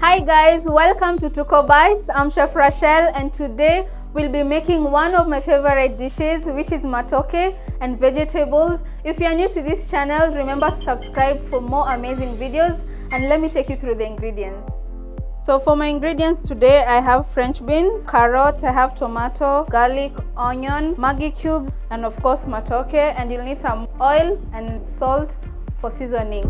Hi guys, welcome to Tuko Bites. I'm Chef Rachel and today we'll be making one of my favorite dishes, which is matoke and vegetables. If you are new to this channel, remember to subscribe for more amazing videos and let me take you through the ingredients. So for my ingredients today, I have French beans, carrot, I have tomato, garlic, onion, Maggi cubes, and of course matoke, and you'll need some oil and salt for seasoning.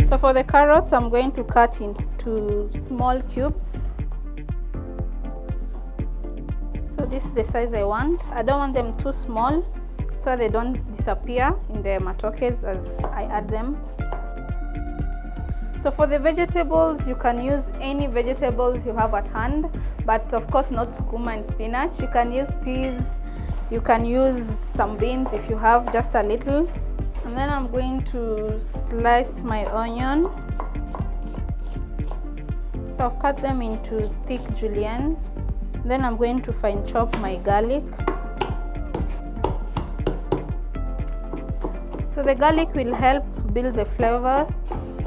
So for the carrots, I'm going to cut into small cubes. So this is the size I want. I don't want them too small so they don't disappear in the matokes as I add them. So for the vegetables, you can use any vegetables you have at hand, but of course not skuma and spinach. You can use peas, you can use some beans if you have just a little. And then I'm going to slice my onion. So I've cut them into thick juliennes. Then I'm going to fine chop my garlic. So the garlic will help build the flavor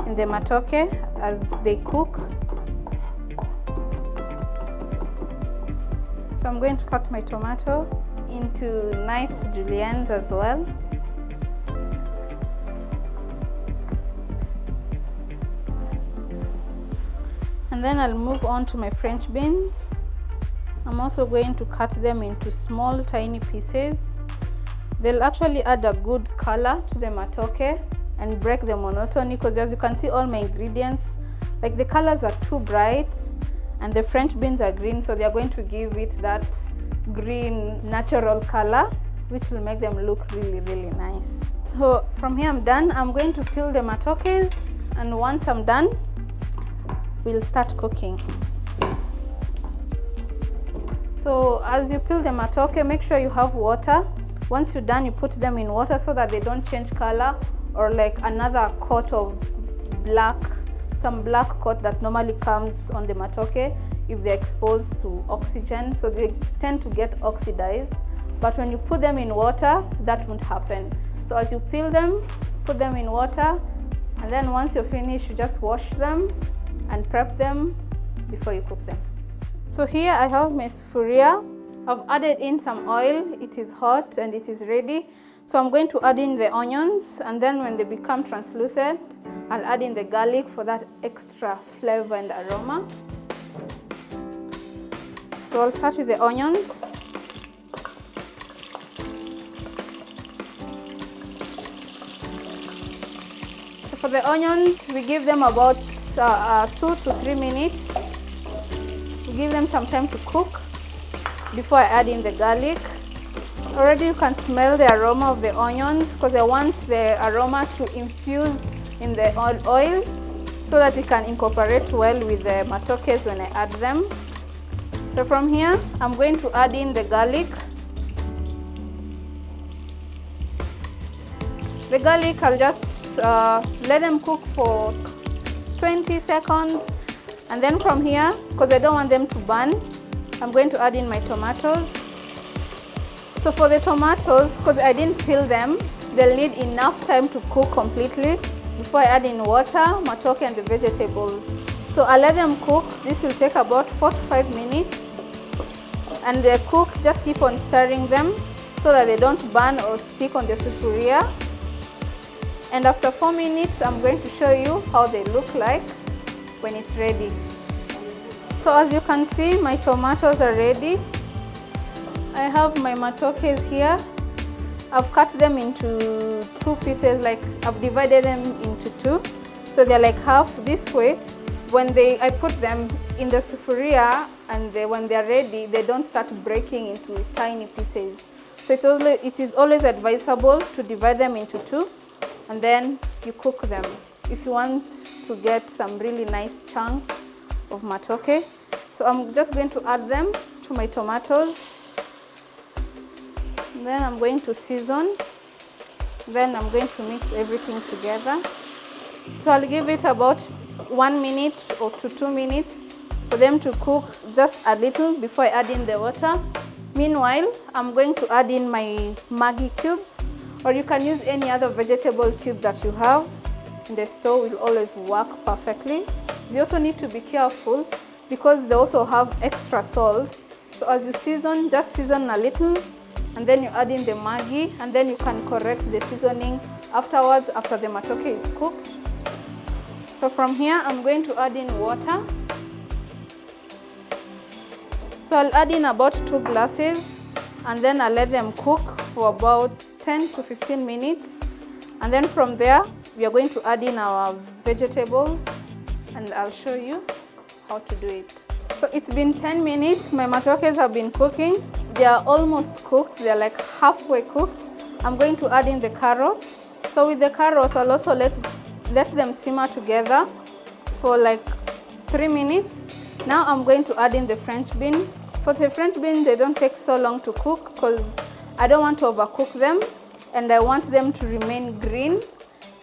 in the matoke as they cook. So I'm going to cut my tomato into nice juliennes as well. And then I'll move on to my French beans. I'm also going to cut them into small tiny pieces. They'll actually add a good color to the matoke and break the monotony, because as you can see, all my ingredients, like the colors are too bright and the French beans are green, so they're going to give it that green natural color, which will make them look really nice. So from here I'm done. I'm going to peel the matokes, and once I'm done, we'll start cooking. So as you peel the matoke, make sure you have water. Once you're done, you put them in water so that they don't change color or like another coat of black, some black coat that normally comes on the matoke if they're exposed to oxygen, so they tend to get oxidized. But when you put them in water, that won't happen. So as you peel them, put them in water, and then once you're finished, you just wash them and prep them before you cook them. So here I have my sufuria. I've added in some oil. It is hot and it is ready. So I'm going to add in the onions, and then when they become translucent, I'll add in the garlic for that extra flavor and aroma. So I'll start with the onions. So for the onions, we give them about 2 to 3 minutes. We give them some time to cook before I add in the garlic. Already you can smell the aroma of the onions, because I want the aroma to infuse in the oil so that it can incorporate well with the matokes when I add them. So from here, I'm going to add in the garlic. The garlic, I'll just let them cook for 20 seconds, and then from here, because I don't want them to burn, I'm going to add in my tomatoes. So for the tomatoes, because I didn't peel them, they'll need enough time to cook completely before I add in water, matoke, and the vegetables. So I'll let them cook. This will take about 4 to 5 minutes, and they cook, just keep on stirring them so that they don't burn or stick on the sufuria. And after 4 minutes, I'm going to show you how they look like when it's ready. So as you can see, my tomatoes are ready. I have my matokes here. I've cut them into 2 pieces, like I've divided them into 2. So they're like half this way. When I put them in the sufuria and when they're ready, they don't start breaking into tiny pieces. So it is always advisable to divide them into 2, and then you cook them if you want to get some really nice chunks of matoke. So I'm just going to add them to my tomatoes. Then I'm going to season. Then I'm going to mix everything together. So I'll give it about 1 minute or to 2 minutes for them to cook just a little before I add in the water. Meanwhile, I'm going to add in my Maggi cubes. or you can use any other vegetable cube that you have in the store, will always work perfectly. You also need to be careful because they also have extra salt. So as you season, just season a little, and then you add in the Maggi, and then you can correct the seasoning afterwards after the matoke is cooked. So from here, I'm going to add in water. So I'll add in about 2 glasses, and then I'll let them cook for about 10 to 15 minutes. And then from there, we are going to add in our vegetables, and I'll show you how to do it. So it's been 10 minutes. My matokes have been cooking. They are almost cooked. They're like halfway cooked. I'm going to add in the carrots. So with the carrots, I'll also let them simmer together for like 3 minutes. Now I'm going to add in the French bean. For the French bean, they don't take so long to cook because I don't want to overcook them and I want them to remain green.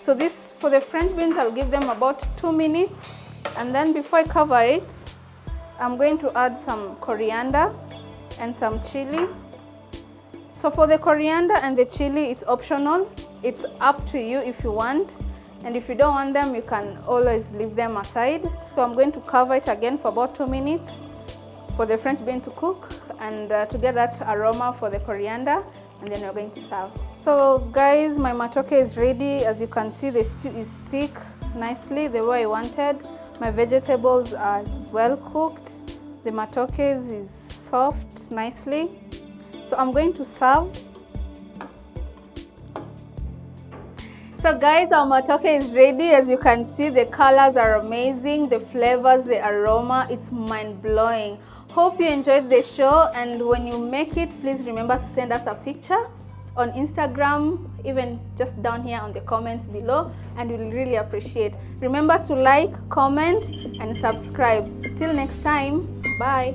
So for the French beans, I'll give them about 2 minutes. And then before I cover it, I'm going to add some coriander and some chili. So for the coriander and the chili, it's optional. It's up to you if you want. And if you don't want them, you can always leave them aside. So I'm going to cover it again for about 2 minutes for the French bean to cook and to get that aroma for the coriander, and then we're going to serve. So guys, my matoke is ready. As you can see, the stew is thick nicely the way I wanted. My vegetables are well cooked. The matoke is soft nicely. So I'm going to serve. So guys, our matoke is ready. As you can see, the colors are amazing. The flavors, the aroma, it's mind-blowing. Hope you enjoyed the show, and when you make it, please remember to send us a picture on Instagram, even just down here on the comments below, and we'll really appreciate. Remember to like, comment, and subscribe. Till next time, bye.